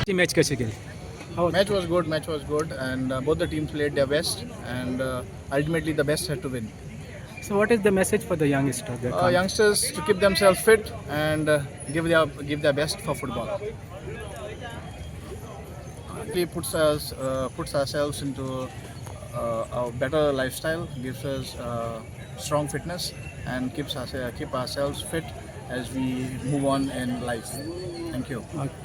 ची मॅच कशी गेली? How Match was good. Match was good, and both the teams played their best, and ultimately the best had to win. So what is the message for the youngsters that come? Youngsters to keep themselves fit and give their best for football. It puts ourselves into a better lifestyle, gives us strong fitness, and keep ourselves fit as we move on in life. Thank you. Okay.